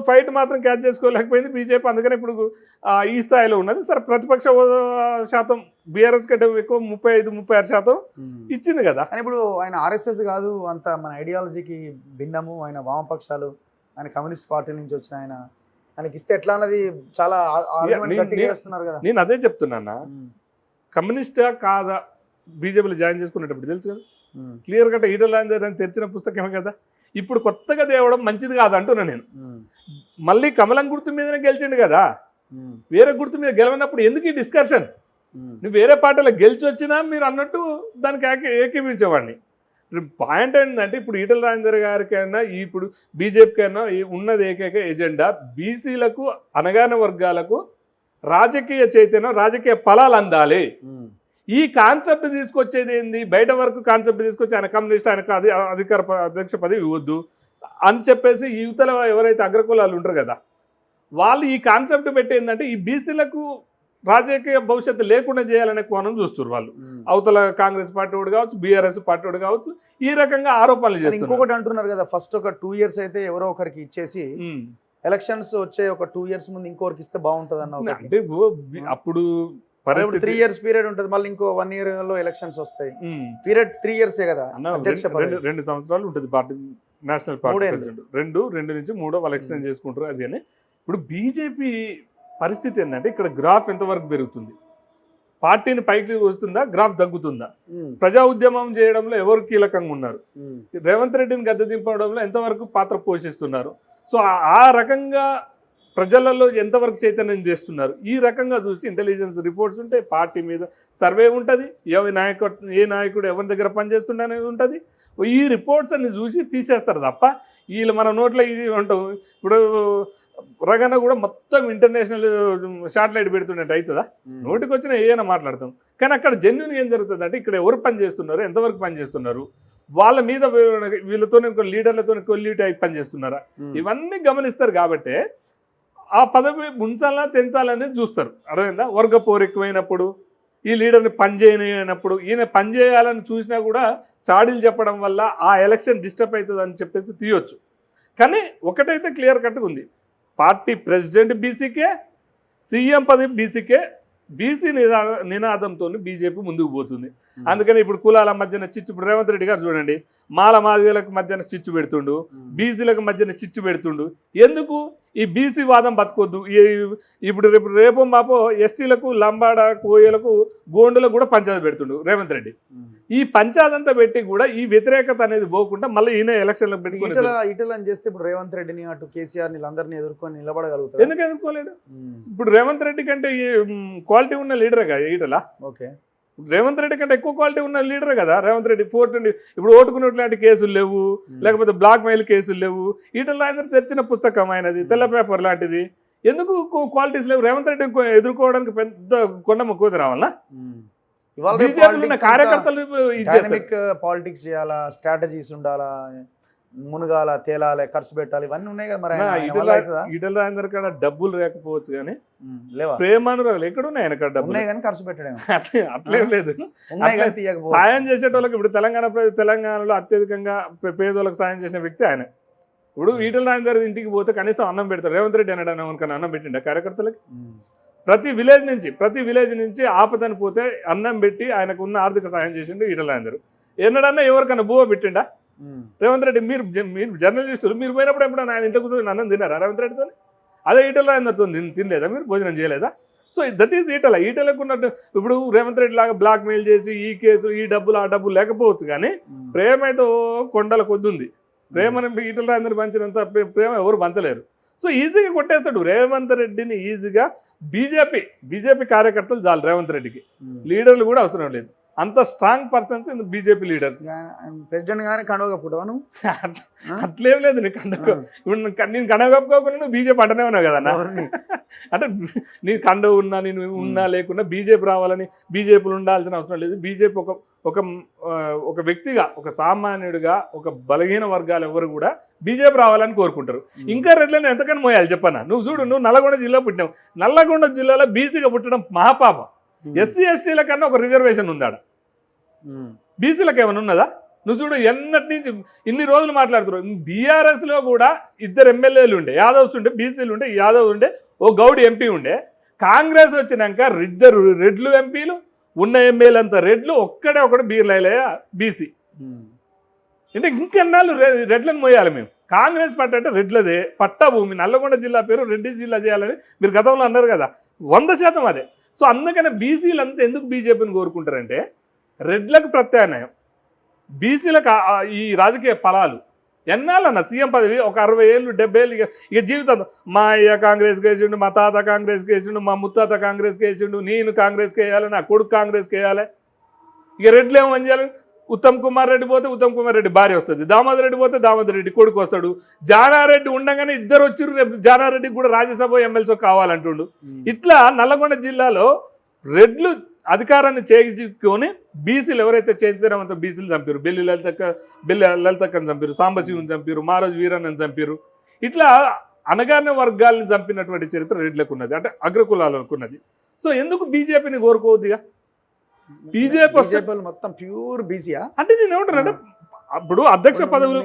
Fight మాత్రం catch చేసుకోలేకపోయింది BJP. అందుకని ఇప్పుడు ఈ స్థాయిలో ఉన్నది. సరే ప్రతిపక్ష శాతం బీఆర్ఎస్ కంటే ఎక్కువ 35-36% ఇచ్చింది కదా. కానీ ఇప్పుడు ఆయన ఆర్ఎస్ఎస్ కాదు, అంత మన ఐడియాలజీకి భిన్నము, ఆయన వామపక్షాలు, ఆయన కమ్యూనిస్ట్ పార్టీ నుంచి వచ్చిన ఆయనకి ఇస్తే ఎట్లా అన్నది చాలా చేస్తున్నారు కదా. నేను అదే చెప్తున్నా, కమ్యూనిస్టా కాదా బీజేపీలో జాయిన్ చేసుకునేటప్పుడు తెలుసు కదా, క్లియర్ కట్ ఈటల రాజేందర్ అని తెరిచిన పుస్తకమే కదా. ఇప్పుడు కొత్తగా తేవడం మంచిది కాదు అంటున్నా నేను. మళ్ళీ కమలం గుర్తు మీదనే గెలిచిండు కదా, వేరే గుర్తు మీద గెలవనప్పుడు ఎందుకు ఈ డిస్కషన్? నువ్వు వేరే పార్టీలో గెలిచి వచ్చినా మీరు అన్నట్టు దానికి ఏకీపించేవాడిని. పాయింట్ ఏంటంటే ఇప్పుడు ఈటల రాజేందర్ గారికైనా ఇప్పుడు బీజేపీకైనా ఉన్నది ఏకైక ఎజెండా బీసీలకు, అనగాన వర్గాలకు రాజకీయ చైతన్యం, రాజకీయ ఫలాలు అందాలి. ఈ కాన్సెప్ట్ తీసుకొచ్చేది ఏంది? బయట వరకు కాన్సెప్ట్ తీసుకొచ్చి ఆయన కమ్యూనిస్ట్, ఆయనకు అధ్యక్ష పదవి ఇవ్వద్దు అని చెప్పేసి యువతల ఎవరైతే అగ్రకులాలు ఉంటారు కదా వాళ్ళు ఈ కాన్సెప్ట్ పెట్టేందంటే ఈ బీసీలకు రాజకీయ భవిష్యత్తు లేకుండా చేయాలనే కోణం చూస్తారు వాళ్ళు. అవతల కాంగ్రెస్ పార్టీ వాడు కావచ్చు, బీఆర్ఎస్ పార్టీ వాడు కావచ్చు, ఈ రకంగా ఆరోపణలు చేస్తారు. ఇంకొకటి అంటున్నారు కదా, ఫస్ట్ ఒక 2 years అయితే ఎవరో ఒకరికి ఇచ్చేసి ఎలక్షన్స్ వచ్చే ఒక 2 years ముందు ఇంకొకరికి ఇస్తే బాగుంటుంది అన్న. అంటే అప్పుడు 3 years పీరియడ్ ఉంటుంది, మళ్ళీ ఇంకో 1 year లో ఎలక్షన్స్ వస్తాయి. పీరియడ్ 3 years కదా, 2 సంవత్సరాలు ఉంటుంది పార్టీ, నేషనల్ పార్టీ 2 నుంచి 3 వాళ్ళు ఎక్స్టెండ్ చేసుకుంటారు. అది అని ఇప్పుడు బీజేపీ పరిస్థితి ఏంటంటే ఇక్కడ గ్రాఫ్ ఎంతవరకు పెరుగుతుంది, పార్టీని పైకి వస్తుందా, గ్రాఫ్ తగ్గుతుందా, ప్రజా ఉద్యమం చేయడంలో ఎవరు కీలకంగా ఉన్నారు, రేవంత్ రెడ్డిని గద్దె దింపడంలో ఎంతవరకు పాత్ర పోషిస్తున్నారు, సో ఆ రకంగా ప్రజలలో ఎంతవరకు చైతన్యం చేస్తున్నారు, ఈ రకంగా చూసి ఇంటెలిజెన్స్ రిపోర్ట్స్ ఉంటాయి, పార్టీ మీద సర్వే ఉంటుంది, ఏ నాయకుడు ఎవరి దగ్గర పనిచేస్తుండనేది ఉంటుంది. ఈ రిపోర్ట్స్ అన్ని చూసి తీసేస్తారు తప్ప వీళ్ళు మన నోట్లో ఇది ఉంటాం. ఇప్పుడు రగన కూడా మొత్తం ఇంటర్నేషనల్ శాటిలైట్ పెడుతున్నట్టు అవుతుందా? నోటికి వచ్చిన ఏమైనా మాట్లాడతాం. కానీ అక్కడ జెన్యున్ ఏం జరుగుతుంది అంటే ఇక్కడ ఎవరు పని చేస్తున్నారు, ఎంతవరకు పని చేస్తున్నారు, వాళ్ళ మీద వీళ్ళతో లీడర్లతో కొల్లిటి అయి పని చేస్తున్నారా, ఇవన్నీ గమనిస్తారు. కాబట్టి ఆ పదవి ఉంచాలా తెంచాలనేది చూస్తారు. అర్థమైందా? వర్గ పోరు ఎక్కువైనప్పుడు, ఈ లీడర్ని పని చేయనప్పుడు, ఈయన పని చేయాలని చూసినా కూడా చాడీలు చెప్పడం వల్ల ఆ ఎలక్షన్ డిస్టర్బ్ అవుతుంది అని చెప్పేసి తీయొచ్చు. కానీ ఒకటైతే క్లియర్ కట్గా ఉంది, పార్టీ ప్రెసిడెంట్ బీసీకే, సీఎం పదవి బీసీకే, బీసీ నినాదంతో బీజేపీ ముందుకు పోతుంది. అందుకని ఇప్పుడు కులాల మధ్యన చిచ్చు, ఇప్పుడు రేవంత్ రెడ్డి గారు చూడండి, మాల మాదిగలకు మధ్యన చిచ్చు పెడుతుండు, బీసీలకు మధ్యన చిచ్చు పెడుతుండు. ఎందుకు? ఈ బీసీ వాదం బతుకొద్దు. ఇప్పుడు రేపు మాపో ఎస్టీలకు, లంబాడ, కోయలకు, గోండులకు కూడా పంచాయతీ పెడుతుండు రేవంత్ రెడ్డి. ఈ పంచాయతంతా పెట్టి కూడా ఈ వ్యతిరేకత అనేది పోకుండా మళ్ళీ ఈయన ఎలక్షన్లకు పెట్టుకుని ఇటలని చేస్తే ఇప్పుడు రేవంత్ రెడ్డిని అటు కేసీఆర్ అందరినీ ఎదుర్కొని నిలబడగలుగుతారు. ఎందుకు ఎదుర్కోలేడు? ఇప్పుడు రేవంత్ రెడ్డి కంటే క్వాలిటీ ఉన్న లీడరే కదా ఈటల. ఓకే, రేవంత్ రెడ్డి కంటే ఎక్కువ క్వాలిటీ ఉన్న లీడరే కదా రేవంత్ రెడ్డి. 420 ఇప్పుడు ఓటుకున్నట్లు లాంటి కేసులు లేవు, లేకపోతే బ్లాక్ మెయిల్ కేసులు లేవు. ఈటల రాజేందర్ తెరిచిన పుస్తకం ఆయనది, తెల్ల పేపర్ లాంటిది. ఎందుకు క్వాలిటీస్ లేవు? రేవంత్ రెడ్డి ఎదుర్కోవడానికి పెద్ద కొండమ్మ కూతురు రావాలా? బీజేపీలో కార్యకర్తలు పాలిటిక్స్ చేయాలా, స్ట్రాటజీస్ ఉండాలా, మునగాల, తేలాలి, ఖర్చు పెట్టాలి, ఇవన్నీ ఉన్నాయి కదా. మరి ఈటల రాజేందర్ కాడ డబ్బులు లేకపోవచ్చు కానీ ప్రేమానురాలు ఎక్కడున్నాయి ఆయన కాడ? డబ్బులు కానీ ఖర్చు పెట్టడం అట్లేం లేదు. సాయం చేసేటోళ్ళకి ఇప్పుడు తెలంగాణలో అత్యధికంగా పేదోళ్ళకి సాయం చేసిన వ్యక్తి ఆయన. ఇప్పుడు ఈటల రాజేందర్ ఇంటికి పోతే కనీసం అన్నం పెడతారు. రేవంత్ రెడ్డి అనడా అన్నం పెట్టిండ కార్యకర్తలకి? ప్రతి విలేజ్ నుంచి ఆపదని పోతే అన్నం పెట్టి ఆయనకు ఉన్న ఆర్థిక సాయం చేసిండు ఈటల రాజేందర్. ఎన్నడన్నా ఎవరికన్నా బువ్వ పెట్టిండా రేవంత్ రెడ్డి? మీరు జర్నలిస్టులు, మీరు పోయినప్పుడు ఎప్పుడైనా ఆయన ఇంట్లో కూర్చొని అన్నం తిన్నారా రేవంత్ రెడ్డితో? అదే ఈటల రాజేందర్తో తినలేదా మీరు? భోజనం చేయలేదా? సో దట్ ఈస్ ఈటలకు ఉన్నట్టు. ఇప్పుడు రేవంత్ రెడ్డి లాగా బ్లాక్ మెయిల్ చేసి ఈ కేసు, ఈ డబ్బులు, ఆ డబ్బులు లేకపోవచ్చు కానీ ప్రేమ అయితే కొండల కొద్ది ఉంది. ప్రేమను ఈటల రాజేందర్ పంచినంత ప్రేమ ఎవరు పంచలేరు. సో ఈజీగా కొట్టేస్తాడు రేవంత్ రెడ్డిని ఈజీగా. బీజేపీ కార్యకర్తలు చాలు రేవంత్ రెడ్డికి, లీడర్లు కూడా అవసరం లేదు. అంత strong persons precedent leader. President గానే కండువ కప్పుకోవను అట్లేం లేదు. నీ కండువ ఇప్పుడు నేను కండువ కప్పుకోకుండా నువ్వు బీజేపీ అంటనే ఉన్నావు కదా. అంటే నీ కండువ ఉన్నా, నేను ఉన్నా లేకున్నా బీజేపీ రావాలని, బీజేపీలు ఉండాల్సిన అవసరం లేదు. బీజేపీ ఒక వ్యక్తిగా, ఒక సామాన్యుడిగా, ఒక బలహీన వర్గాలు ఎవరు కూడా బీజేపీ రావాలని కోరుకుంటారు. ఇంకా రెడ్లను ఎంతకని మోయాలి చెప్పన్నా? నువ్వు చూడు, నువ్వు నల్లగొండ జిల్లా పుట్టినావు. నల్లగొండ జిల్లాలో బీసీగా పుట్టడం మహాపాపం. ఎస్సీ ఎస్టీల కన్నా ఒక రిజర్వేషన్ ఉందాడ, బీసీలకు ఏమైనా ఉన్నదా? నువ్వు చూడు ఎన్నటి నుంచి ఇన్ని రోజులు మాట్లాడుతున్నావు. బీఆర్ఎస్లో కూడా 2 ఎమ్మెల్యేలు ఉండే, యాదవ్స్ ఉండే, బీసీలు ఉండే, యాదవ్ ఉండే, ఓ గౌడ్ ఎంపీ ఉండే. కాంగ్రెస్ వచ్చినాక 2 రెడ్లు ఎంపీలు, ఉన్న ఎమ్మెల్యే అంతా రెడ్లు, ఒకడు బీర్లైలయ్య బీసీ. అంటే ఇంకెన్నాళ్ళు రెడ్లను మోయాలి మేము. కాంగ్రెస్ పార్టీ అంటే రెడ్లదే, పట్టా భూమి, నల్లగొండ జిల్లా పేరు రెడ్డి జిల్లా చేయాలని మీరు గతంలో అన్నారు కదా, 100% అదే. సో అందుకనే బీసీలు అంతా ఎందుకు బీజేపీని కోరుకుంటారంటే రెడ్లకు ప్రత్యామ్నాయం, బీసీలకు ఈ రాజకీయ ఫలాలు. ఎన్నాళ్ళన్న సీఎం పదవి ఒక 60 ఏళ్ళు 70 ఏళ్ళు ఇక జీవితం. మా అయ్య కాంగ్రెస్కి వేసిండు, మా తాత కాంగ్రెస్కి వేసిండు, మా ముత్తాత కాంగ్రెస్కి వేసిండు, నేను కాంగ్రెస్కి వేయాలి, నా కొడుకు కాంగ్రెస్కి వేయాలి. ఇక రెడ్లు ఏమో చేయాలి, ఉత్తమ్ కుమార్ రెడ్డి పోతే ఉత్తమ్ కుమార్ రెడ్డి భార్య వస్తుంది, దామోదర్ రెడ్డి పోతే దామోదర్ రెడ్డి కొడుకు వస్తాడు, జానారెడ్డి ఉండగానే 2 వచ్చిర్రు, రేపు జానారెడ్డికి కూడా రాజ్యసభ ఎమ్మెల్సీ కావాలంటుండు. ఇట్లా నల్లగొండ జిల్లాలో రెడ్లు అధికారాన్ని చేజిక్కొని బీసీలు ఎవరైతే చేతిరామంతా బీసీలు చంపారు. బెల్లి లలితక్కని చంపారు, సాంబశివుని చంపారు, మారోజు వీరన్నని చంపారు. ఇట్లా అనగారిన వర్గాలను చంపినటువంటి చరిత్ర రెడ్లకు ఉన్నది, అంటే అగ్రకులాలకు ఉన్నది. సో ఎందుకు బీజేపీని కోరుకోవద్దుగా? బీజేపీ మొత్తం ప్యూర్ బీసీయా అంటే నేను ఏమంటానంటే ఇప్పుడు అధ్యక్ష పదవులు